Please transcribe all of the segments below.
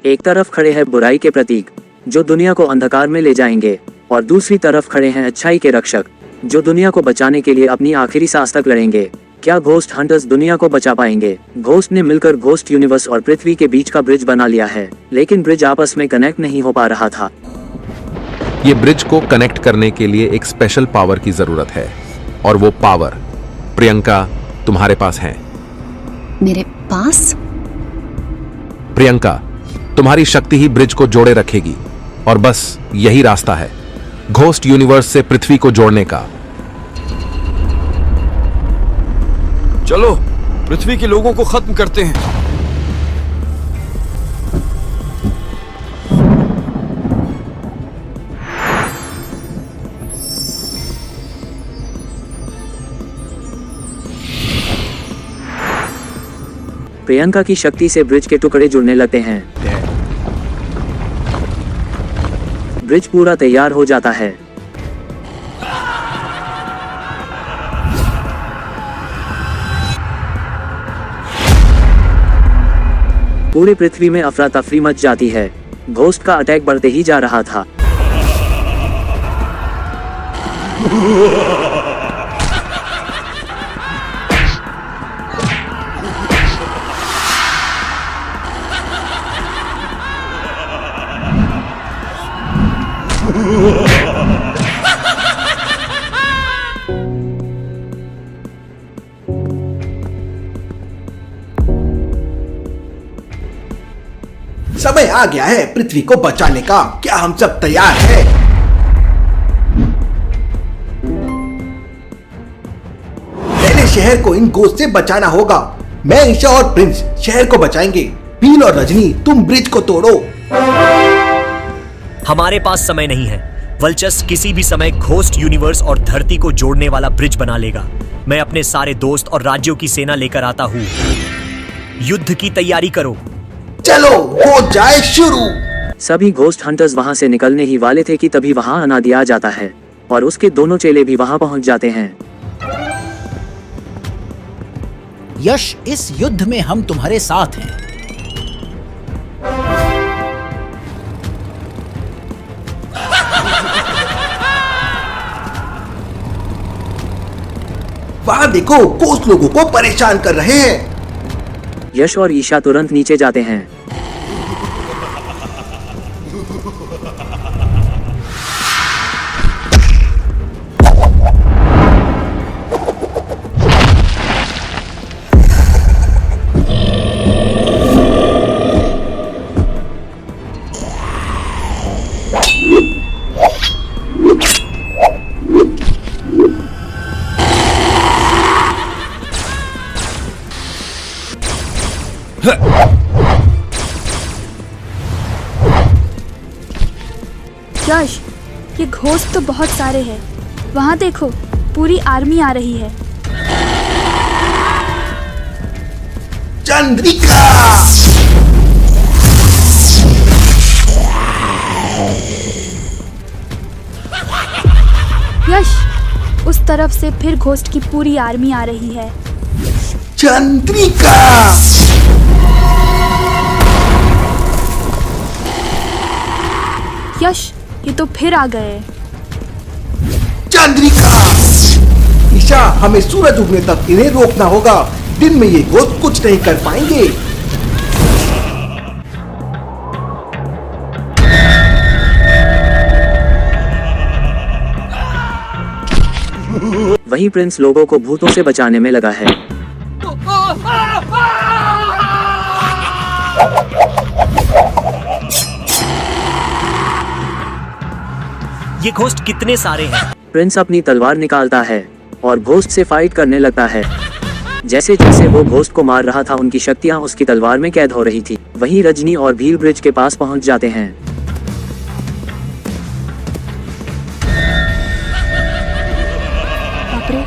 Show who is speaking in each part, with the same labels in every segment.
Speaker 1: एक तरफ खड़े हैं बुराई के प्रतीक, जो दुनिया को अंधकार में ले जाएंगे, और दूसरी तरफ खड़े हैं अच्छाई के रक्षक, जो दुनिया को बचाने के लिए अपनी आखिरी सांस तक लड़ेंगे। क्या घोस्ट हंटर्स दुनिया को बचा पाएंगे? घोस्ट ने मिलकर घोस्ट यूनिवर्स और पृथ्वी के बीच का ब्रिज बना लिया है, लेकिन ब्रिज आपस में कनेक्ट नहीं हो पा रहा था।
Speaker 2: ये ब्रिज को कनेक्ट करने के लिए एक स्पेशल पावर की जरूरत है, और वो पावर प्रियंका तुम्हारे पास है।
Speaker 3: मेरे पास?
Speaker 2: प्रियंका, तुम्हारी शक्ति ही ब्रिज को जोड़े रखेगी, और बस यही रास्ता है घोस्ट यूनिवर्स से पृथ्वी को जोड़ने का।
Speaker 4: चलो पृथ्वी के लोगों को खत्म करते हैं।
Speaker 1: प्रियंका की शक्ति से ब्रिज के टुकड़े जुड़ने लगते हैं। ब्रिज पूरा तैयार हो जाता है। पूरी पृथ्वी में अफरा तफरी मच जाती है। घोस्ट का अटैक बढ़ते ही जा रहा था।
Speaker 5: समय आ गया है पृथ्वी को बचाने का। क्या हम सब तैयार हैं? पहले शहर को इन गोस्ट से बचाना होगा। मैं, ईशा और प्रिंस शहर को बचाएंगे। भील और रजनी, तुम ब्रिज को तोड़ो।
Speaker 6: हमारे पास समय नहीं है। वल्चस किसी भी समय घोस्ट यूनिवर्स और धरती को जोड़ने वाला ब्रिज बना लेगा। मैं अपने सारे दोस्त और राज्यों की सेना लेकर आता हूँ। युद्ध की तैयारी करो।
Speaker 5: चलो हो जाए शुरू।
Speaker 1: सभी घोस्ट हंटर्स वहां से निकलने ही वाले थे कि तभी वहां अनादि आ जाता है, और उसके दोनों चेले भी वहां पहुंच जाते हैं।
Speaker 7: यश, इस युद्ध में हम तुम्हारे साथ हैं।
Speaker 5: वहां देखो, घोस्ट लोगों को परेशान कर रहे हैं।
Speaker 1: यश और ईशा तुरंत नीचे जाते हैं।
Speaker 8: यश, ये घोस्ट तो बहुत सारे हैं। वहाँ देखो, पूरी आर्मी आ रही है।
Speaker 5: चंद्रिका!
Speaker 8: यश, उस तरफ से फिर घोस्ट की पूरी आर्मी आ रही है।
Speaker 5: चंद्रिका!
Speaker 8: यश, ये तो फिर आ गए।
Speaker 5: चंद्रिका! ईशा, हमें सूरज उगने तक इन्हें रोकना होगा। दिन में ये घोस्ट कुछ नहीं कर पाएंगे।
Speaker 1: वहीं प्रिंस लोगों को भूतों से बचाने में लगा है।
Speaker 6: ये घोस्ट कितने सारे हैं?
Speaker 1: प्रिंस अपनी तलवार निकालता है और घोस्ट से फाइट करने लगता है। जैसे जैसे वो घोस्ट को मार रहा था, उनकी शक्तियां उसकी तलवार में कैद हो रही थी। वहीं रजनी और भील ब्रिज के पास पहुंच जाते हैं।
Speaker 8: बाप रे,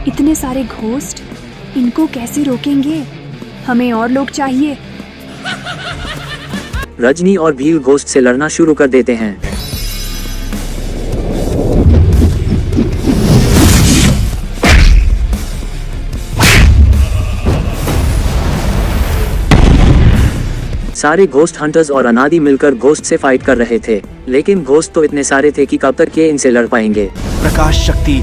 Speaker 8: इतने सारे घोस्ट, इनको कैसे रोकेंगे? हमें और लोग चाहिए।
Speaker 1: रजनी और भील घोस्ट से लड़ना शुरू कर देते हैं। सारे घोस्ट हंटर्स और अनादि मिलकर घोस्ट से फाइट कर रहे थे, लेकिन घोस्ट तो इतने सारे थे कि कब तक ये इनसे लड़ पाएंगे।
Speaker 7: प्रकाश शक्ति।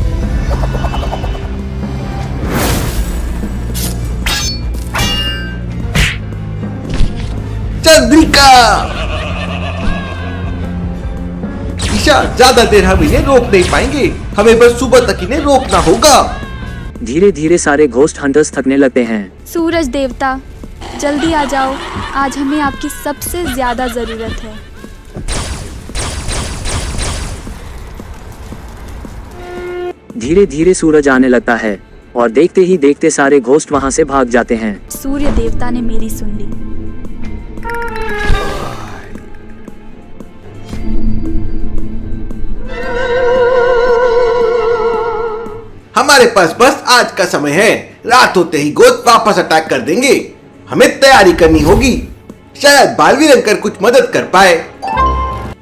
Speaker 5: चंद्रिका। ईशा, ज्यादा देर हम इन्हें रोक नहीं पाएंगे, हमें बस सुबह तक इन्हें रोकना होगा।
Speaker 1: धीरे धीरे सारे घोस्ट हंटर्स थकने लगते हैं।
Speaker 8: सूरज देवता, जल्दी आ जाओ, आज हमें आपकी सबसे ज्यादा जरूरत है।
Speaker 1: धीरे धीरे सूरज आने लगता है और देखते ही देखते सारे घोस्ट वहां से भाग जाते हैं।
Speaker 8: सूर्य देवता ने मेरी सुन ली।
Speaker 5: हमारे पास बस आज का समय है, रात होते ही घोस्ट वापस अटैक कर देंगे। हमें तैयारी करनी होगी, शायद बालवीर अंकल कुछ मदद कर पाए।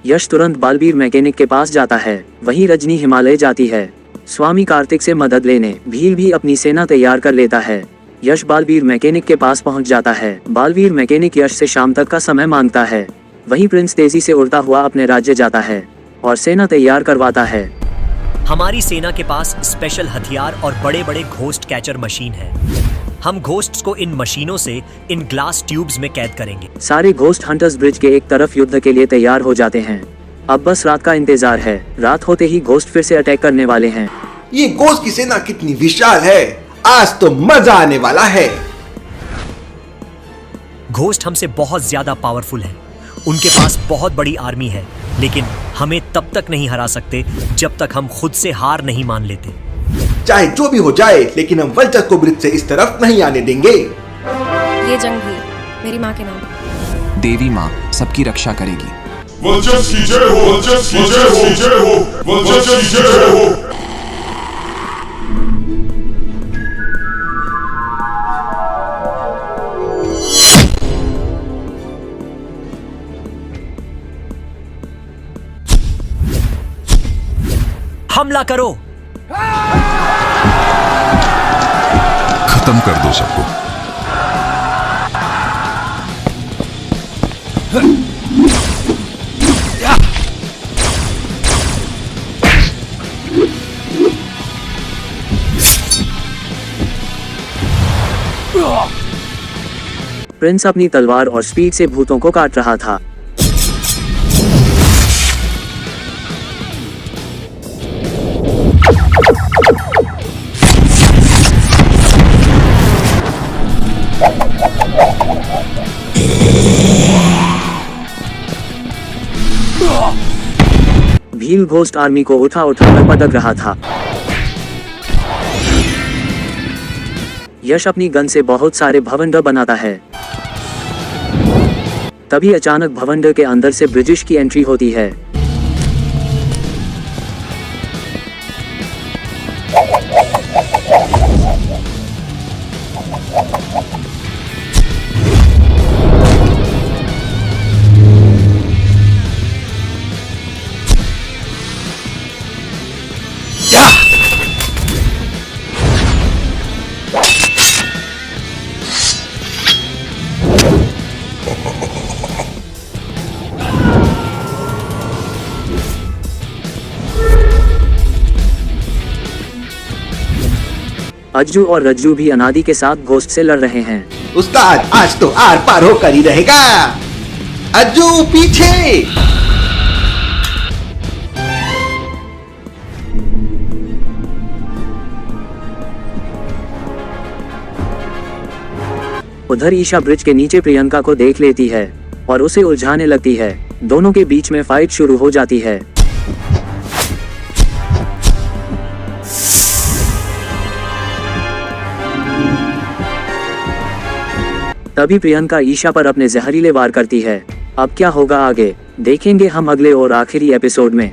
Speaker 1: यश तुरंत बालवीर मैकेनिक के पास जाता है। वहीं रजनी हिमालय जाती है स्वामी कार्तिक से मदद लेने। भील भी अपनी सेना तैयार कर लेता है। यश बालवीर मैकेनिक के पास पहुंच जाता है। बालवीर मैकेनिक यश से शाम तक का समय मांगता है। वहीं प्रिंस तेजी से उड़ता हुआ अपने राज्य जाता है और सेना तैयार करवाता है।
Speaker 6: हमारी सेना के पास स्पेशल हथियार और बड़े बड़े घोस्ट कैचर मशीन है। हम घोस्ट्स को इन मशीनों से इन ग्लास ट्यूब्स में कैद करेंगे।
Speaker 1: सारे घोस्ट हंटर्स ब्रिज के एक तरफ युद्ध के लिए तैयार हो जाते हैं। अब बस रात का इंतजार है। रात होते ही घोस्ट फिर से अटैक करने वाले हैं।
Speaker 5: ये घोस्ट की सेना कितनी विशाल है, आज तो मजा आने वाला है।
Speaker 6: घोस्ट हमसे बहुत ज्यादा पावरफुल है। उनके पास बहुत बड़ी आर्मी है, लेकिन हमें तब तक नहीं हरा सकते जब तक हम खुद से हार नहीं मान लेते।
Speaker 5: चाहे जो भी हो जाए, लेकिन हम वल्चर को ब्रिज से इस तरफ नहीं आने देंगे।
Speaker 9: ये जंग भी मेरी माँ के नाम।
Speaker 10: देवी माँ सबकी रक्षा करेगी।
Speaker 11: वल्चर्स की जय हो, वल्चर्स की जय हो, जय हो, वल्चर्स की जय हो।
Speaker 6: हमला करो।
Speaker 11: खत्म कर दो सबको।
Speaker 1: प्रिंस अपनी तलवार और स्पीड से भूतों को काट रहा था। भील घोस्ट आर्मी को उठा उठाकर पटक रहा था। यश अपनी गन से बहुत सारे भवंडर बनाता है। तभी अचानक भवंडर के अंदर से ब्रिजिश की एंट्री होती है। अज्जू और रज्जू भी अनादि के साथ घोस्ट से लड़ रहे हैं।
Speaker 5: उस्ताद, आज तो आर पार होकर ही रहेगा। अज्जू पीछे।
Speaker 1: उधर ईशा ब्रिज के नीचे प्रियंका को देख लेती है और उसे उलझाने लगती है। दोनों के बीच में फाइट शुरू हो जाती है। तभी प्रियंका ईशा पर अपने जहरीले वार करती है। अब क्या होगा आगे, देखेंगे हम अगले और आखिरी एपिसोड में।